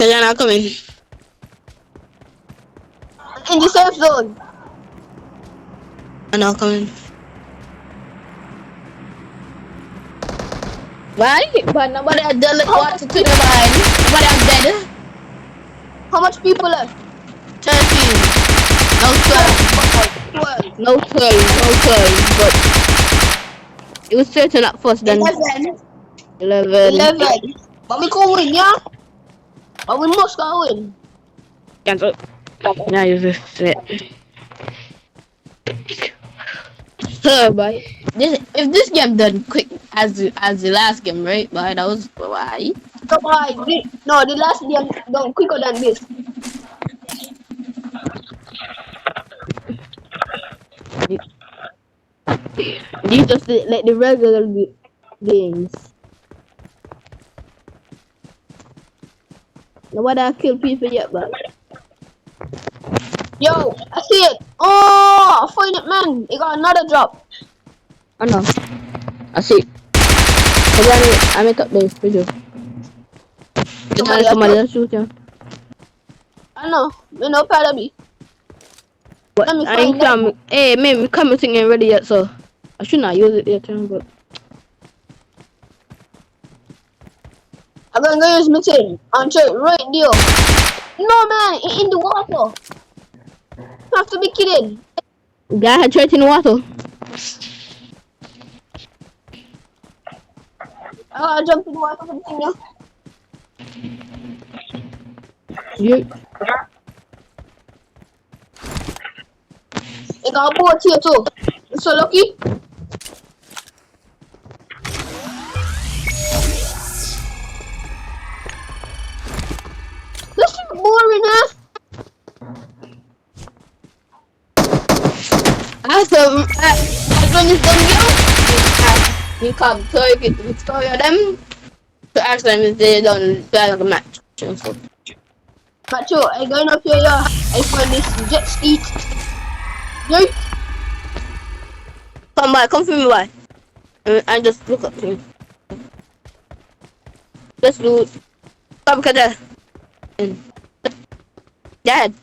You're not coming. In the safe zone. I'm not coming. Why? But nobody had done water to the mine. Nobody had dead. How much people left? 13. No 12. 12. No 12. No 12. But it was certain at first then 11. 11. 11. But we can win, yeah? But we must go win. Cancel. Now you just it. So, boy, if this game done quick as the last game, right? But that was why. So, no, the last game done quicker than this. These just like the regular games. Nobody have killed people yet, but Yo, I see it. Oh, I find it, man. It got another drop. I know. I see. I make up this video. Somebody else shoot you. I know. You know, part of me. But Let me I ain't find out. come. Hey, man, my camera thing ain't ready yet, so I should not use it yet, but I'm gonna use my thing. I'm trying right deal. No, man, it in the water. You have to be kidding. guy had tried in the water. I gotta jump in the water for the thing, yeah. You. It got a boat here too. You so lucky. This is boring, huh? After when it's done, you come so you get the story of them to ask them if they done play the match. Macho, I going up here, yeah. I find this jet ski. Yay. Come by, come for me, boy. And just look up to him. Let's do it. Come, Kaja. Dad.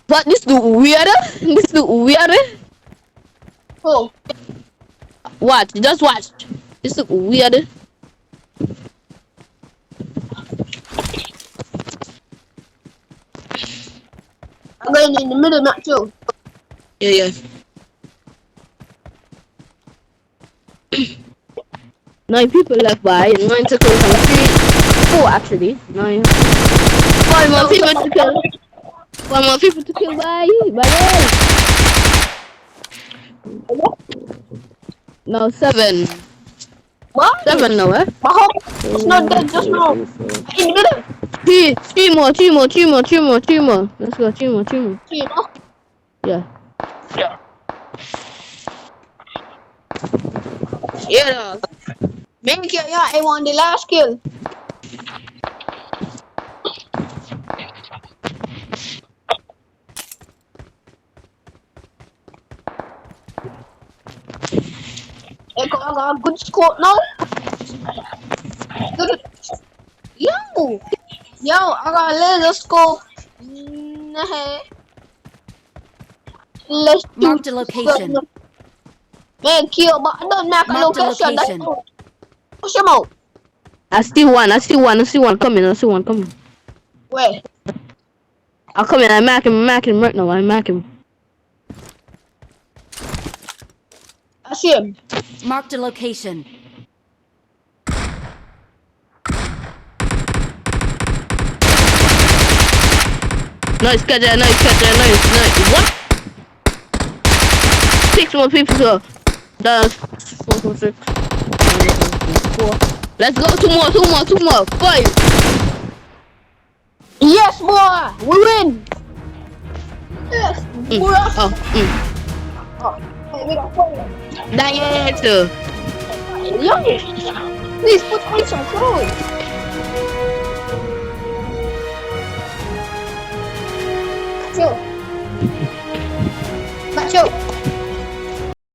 But this look weirder. This look weirder. Oh. Watch, just watch. This look weirder. I'm going in the middle, Macho. Yeah. 9 people left by, 9 to kill from 3, 4 actually, 9. 5 more people to kill. 5 more people to kill by No, 7. What? 7 now, eh? It's not dead just now. In the middle. 3 more. Let's go, 3 more. See, you know? Yeah. Yeah. Make it, yeah, I won the last kill. I got a good score now. Good. Yo, I got a laser scope. Let's do Marked a location. Man, kill, but I don't make a Marked a location. location. Push him out. I see one coming. Where? I'll come in, I mark him right now, I mark him. I see him. Marked a location. Nice. What? 6 more people to go. That's 4, 6. 4. Let's go, 2 more. 5. Yes, boy. We win. Yes, boy. We got 4. Dang it. Yo, please put on some clothes. Macho.